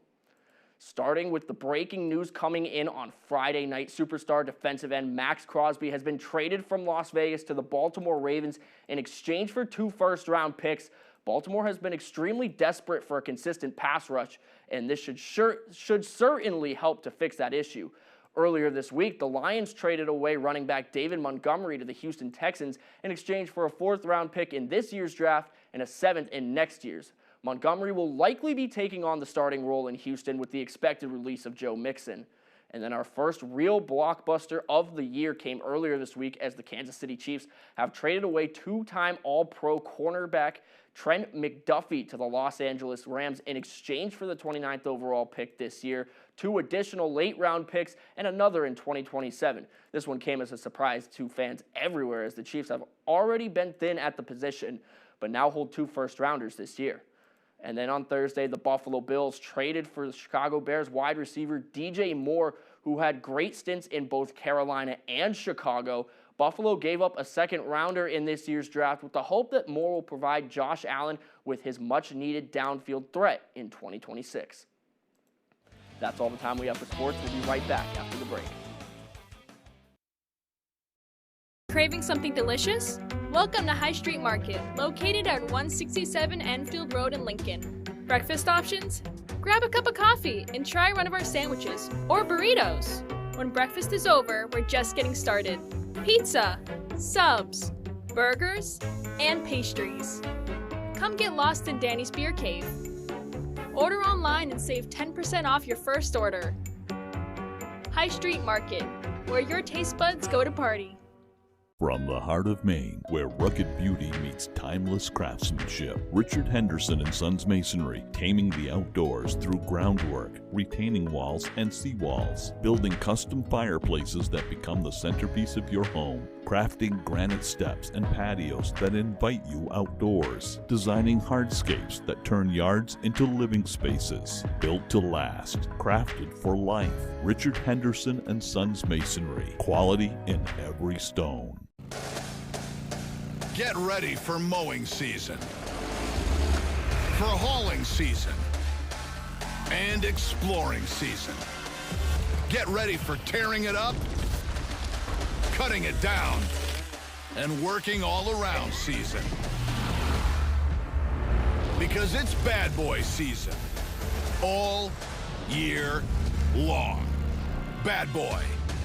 Starting with the breaking news coming in on Friday night, superstar defensive end Max Crosby has been traded from Las Vegas to the Baltimore Ravens in exchange for 2 first-round picks. Baltimore has been extremely desperate for a consistent pass rush, and this should certainly help to fix that issue. Earlier this week, the Lions traded away running back David Montgomery to the Houston Texans in exchange for a 4th-round pick in this year's draft and a 7th in next year's. Montgomery will likely be taking on the starting role in Houston with the expected release of Joe Mixon. And then our first real blockbuster of the year came earlier this week as the Kansas City Chiefs have traded away 2-time All-Pro cornerback Trent McDuffie to the Los Angeles Rams in exchange for the 29th overall pick this year, 2 additional late-round picks, and another in 2027. This one came as a surprise to fans everywhere as the Chiefs have already been thin at the position, but now hold 2 first-rounders this year. And then on Thursday, the Buffalo Bills traded for the Chicago Bears wide receiver DJ Moore, who had great stints in both Carolina and Chicago. Buffalo gave up a 2nd-rounder in this year's draft with the hope that Moore will provide Josh Allen with his much-needed downfield threat in 2026. That's all the time we have for sports. We'll be right back after the break. Craving something delicious? Welcome to High Street Market, located at 167 Enfield Road in Lincoln. Breakfast options? Grab a cup of coffee and try one of our sandwiches or burritos. When breakfast is over, we're just getting started. Pizza, subs, burgers, and pastries. Come get lost in Danny's Beer Cave. Order online and save 10% off your first order. High Street Market, where your taste buds go to party. From the heart of Maine, where rugged beauty meets timeless craftsmanship, Richard Henderson & Sons Masonry, taming the outdoors through groundwork, retaining walls and seawalls, building custom fireplaces that become the centerpiece of your home, crafting granite steps and patios that invite you outdoors, designing hardscapes that turn yards into living spaces, built to last, crafted for life. Richard Henderson and Sons Masonry, quality in every stone. Get ready for mowing season, for hauling season, and exploring season. Get ready for tearing it up, cutting it down, and working all around season. Because it's bad boy season, all year long. Bad boy,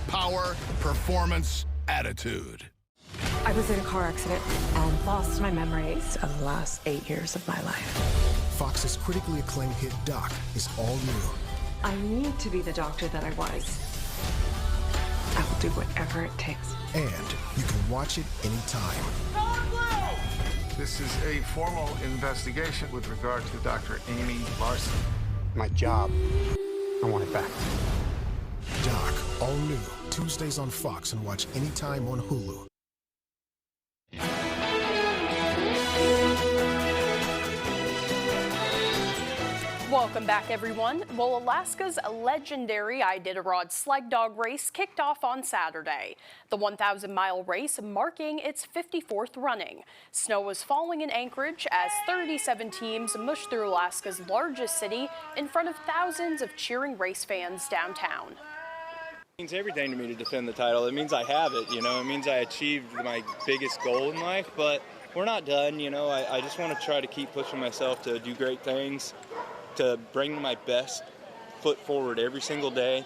power, performance, attitude. I was in a car accident and lost my memories of the last 8 years of my life. Fox's critically acclaimed hit Doc is all new. I need to be the doctor that I was. I will do whatever it takes. And you can watch it anytime. This is a formal investigation with regard to Dr. Amy Larson. My job, I want it back. Doc, all new. Tuesdays on Fox and watch anytime on Hulu. Welcome back, everyone. Well, Alaska's legendary Iditarod sled dog race kicked off on Saturday. The 1,000-mile race marking its 54th running. Snow was falling in Anchorage as 37 teams mushed through Alaska's largest city in front of thousands of cheering race fans downtown. It means everything to me to defend the title. It means I have it, you know. It means I achieved my biggest goal in life, but we're not done, you know. I just want to try to keep pushing myself to do great things, to bring my best foot forward every single day,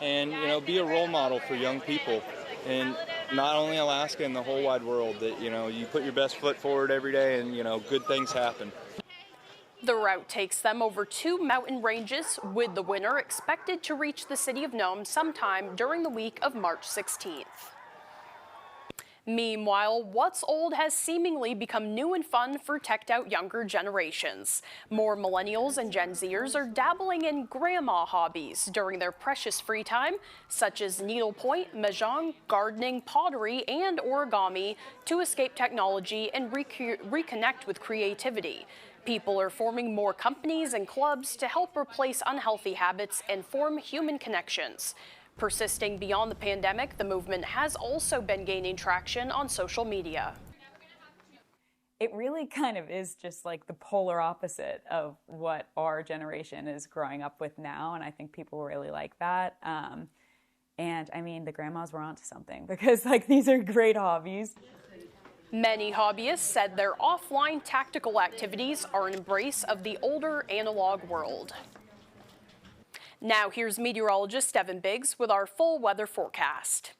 and, you know, be a role model for young people in not only Alaska and the whole wide world, that, you know, you put your best foot forward every day and, you know, good things happen. The route takes them over 2 mountain ranges, with the winner expected to reach the city of Nome sometime during the week of March 16th. Meanwhile, what's old has seemingly become new and fun for teched-out younger generations. More millennials and Gen Zers are dabbling in grandma hobbies during their precious free time, such as needlepoint, mahjong, gardening, pottery, and origami, to escape technology and reconnect with creativity. People are forming more companies and clubs to help replace unhealthy habits and form human connections. Persisting beyond the pandemic, the movement has also been gaining traction on social media. It really kind of is just like the polar opposite of what our generation is growing up with now, and I think people really like that. And I mean, the grandmas were onto something, because like these are great hobbies. Many hobbyists said their offline tactical activities are an embrace of the older analog world. Now here's meteorologist Devin Biggs with our full weather forecast.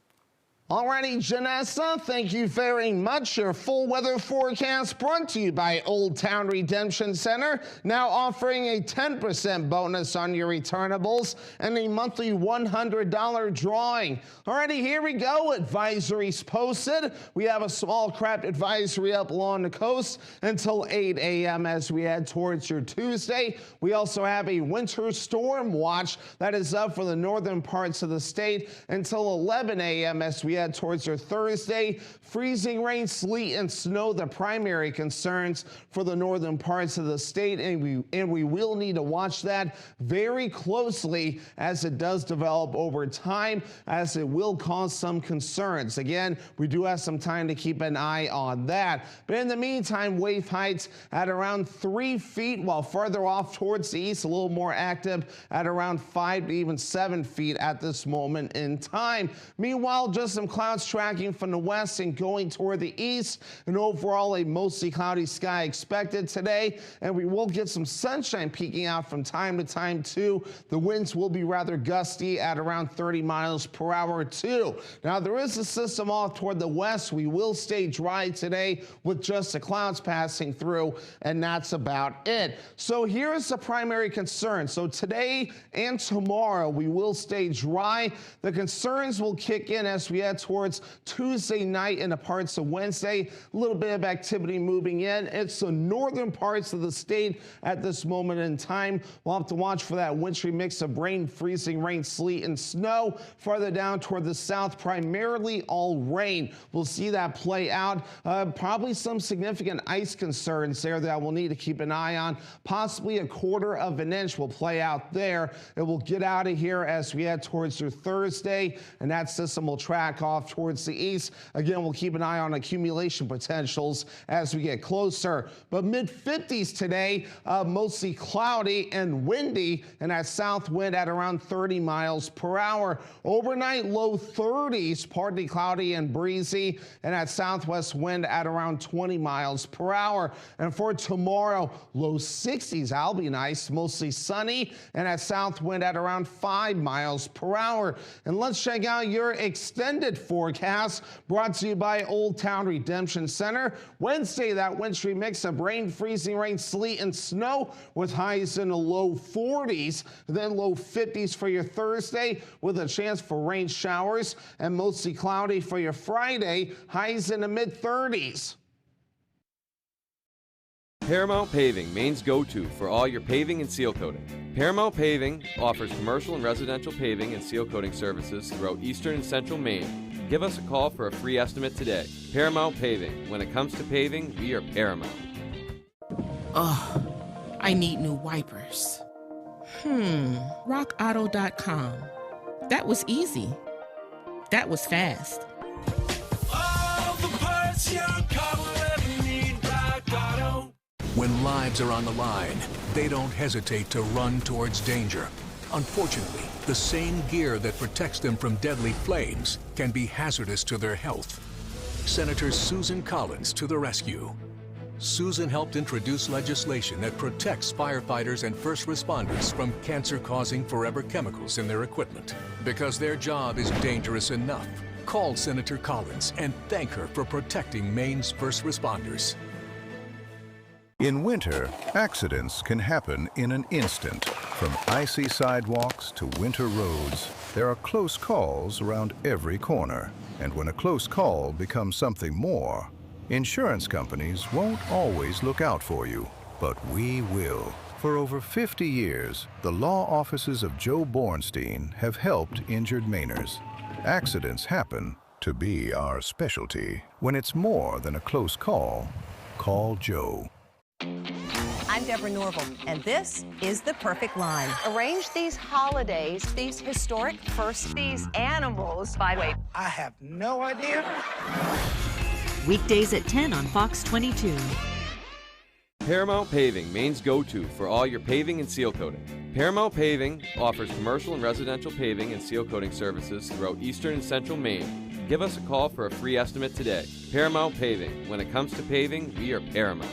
Alrighty, Janessa, thank you very much. Your full weather forecast brought to you by Old Town Redemption Center, now offering a 10% bonus on your returnables and a monthly $100 drawing. Alrighty, here we go. Advisories posted. We have a small craft advisory up along the coast until 8 a.m. as we head towards your Tuesday. We also have a winter storm watch that is up for the northern parts of the state until 11 a.m. as we head towards your Thursday. Freezing rain, sleet, and snow, the primary concerns for the northern parts of the state, and we will need to watch that very closely as it does develop over time, as it will cause some concerns. Again, we do have some time to keep an eye on that. But in the meantime, wave heights at around 3 feet, while further off towards the east, a little more active at around 5 to even 7 feet at this moment in time. Meanwhile, just some clouds tracking from the west and going toward the east, and overall a mostly cloudy sky expected today, and we will get some sunshine peeking out from time to time too. The winds will be rather gusty at around 30 miles per hour too. Now there is a system off toward the west. We will stay dry today with just the clouds passing through, and that's about it. So here's the primary concern. So today and tomorrow we will stay dry. The concerns will kick in as we head towards Tuesday night into parts of Wednesday, a little bit of activity moving in. It's the northern parts of the state at this moment in time. We'll have to watch for that wintry mix of rain, freezing rain, sleet, and snow. Farther down toward the south, primarily all rain. We'll see that play out. Probably some significant ice concerns there that we'll need to keep an eye on. Possibly a quarter of an inch will play out there. It will get out of here as we head towards your Thursday, and that system will track off towards the east. Again, we'll keep an eye on accumulation potentials as we get closer. But mid-50s today, mostly cloudy and windy, and that south wind at around 30 miles per hour. Overnight, low 30s, partly cloudy and breezy, and that southwest wind at around 20 miles per hour. And for tomorrow, low 60s, that'll be nice, mostly sunny, and that south wind at around 5 miles per hour. And let's check out your extended forecast brought to you by Old Town Redemption Center. Wednesday, that wintry mix of rain, freezing rain, sleet, and snow with highs in the low 40s, then low 50s for your Thursday with a chance for rain showers, and mostly cloudy for your Friday, highs in the mid-30s. Paramount Paving, Maine's go-to for all your paving and seal coating. Paramount Paving offers commercial and residential paving and seal coating services throughout eastern and central Maine. Give us a call for a free estimate today. Paramount Paving. When it comes to paving, we are Paramount. Ugh, I need new wipers. RockAuto.com. That was easy. That was fast. All the parts your car will ever need, Rock Auto. When lives are on the line, they don't hesitate to run towards danger. Unfortunately, the same gear that protects them from deadly flames can be hazardous to their health. Senator Susan Collins to the rescue. Susan helped introduce legislation that protects firefighters and first responders from cancer-causing forever chemicals in their equipment. Because their job is dangerous enough. Call Senator Collins and thank her for protecting Maine's first responders. In winter, accidents can happen in an instant. From icy sidewalks to winter roads, there are close calls around every corner. And when a close call becomes something more, insurance companies won't always look out for you, but we will. For over 50 years, the law offices of Joe Bornstein have helped injured Mainers. Accidents happen to be our specialty. When it's more than a close call, call Joe. I'm Deborah Norville, and this is The Perfect Line. Arrange these holidays, these historic firsts, these animals. By the way, I have no idea. Weekdays at 10 on Fox 22. Paramount Paving, Maine's go-to for all your paving and seal coating. Paramount Paving offers commercial and residential paving and seal coating services throughout eastern and central Maine. Give us a call for a free estimate today. Paramount Paving. When it comes to paving, we are Paramount.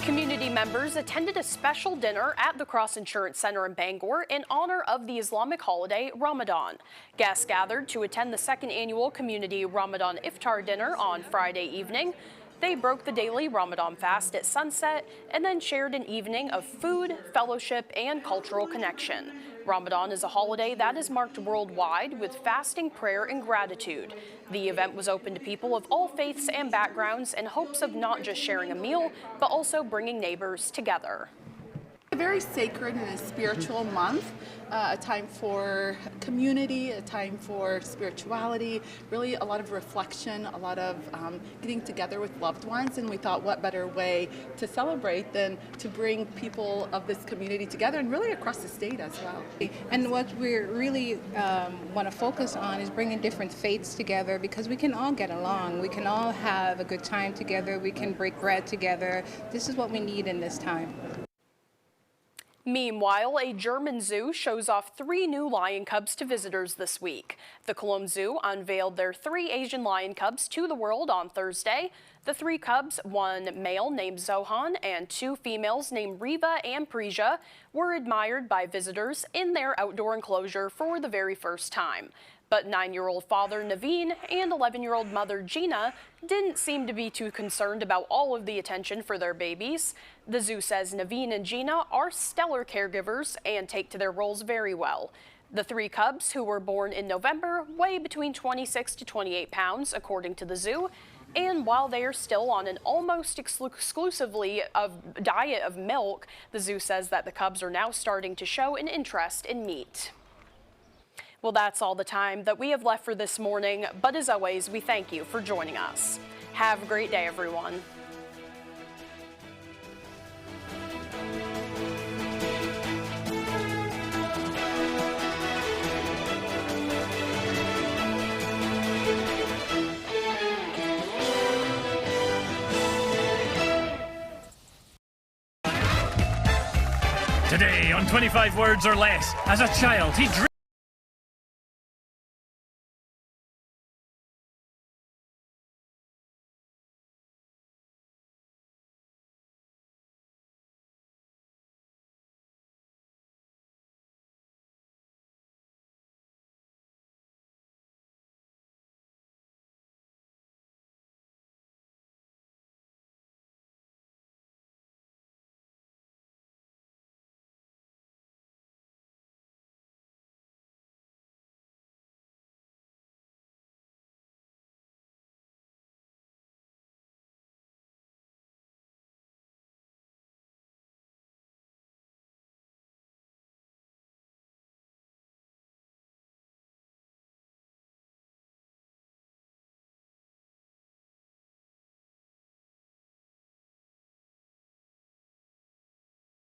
Community members attended a special dinner at the Cross Insurance Center in Bangor in honor of the Islamic holiday Ramadan. Guests gathered to attend the second annual Community Ramadan Iftar dinner on Friday evening. They broke the daily Ramadan fast at sunset and then shared an evening of food, fellowship, and cultural connection. Ramadan is a holiday that is marked worldwide with fasting, prayer, and gratitude. The event was open to people of all faiths and backgrounds in hopes of not just sharing a meal, but also bringing neighbors together. A very sacred and a spiritual month, a time for community, a time for spirituality, really a lot of reflection, a lot of getting together with loved ones, and we thought what better way to celebrate than to bring people of this community together and really across the state as well. And what we really want to focus on is bringing different faiths together because we can all get along, we can all have a good time together, we can break bread together. This is what we need in this time. Meanwhile, a German zoo shows off 3 new lion cubs to visitors this week. The Cologne Zoo unveiled their 3 Asian lion cubs to the world on Thursday. The 3 cubs, one male named Zohan and 2 females named Riva and Prija, were admired by visitors in their outdoor enclosure for the very first time. But 9-year-old father Naveen and 11-year-old mother Gina didn't seem to be too concerned about all of the attention for their babies. The zoo says Naveen and Gina are stellar caregivers and take to their roles very well. The 3 cubs, who were born in November, weigh between 26 to 28 pounds, according to the zoo. And while they are still on an almost exclusively diet of milk, the zoo says that the cubs are now starting to show an interest in meat. Well, that's all the time that we have left for this morning, but as always, we thank you for joining us. Have a great day, everyone. Today on 25 Words or Less, as a child, he dreamed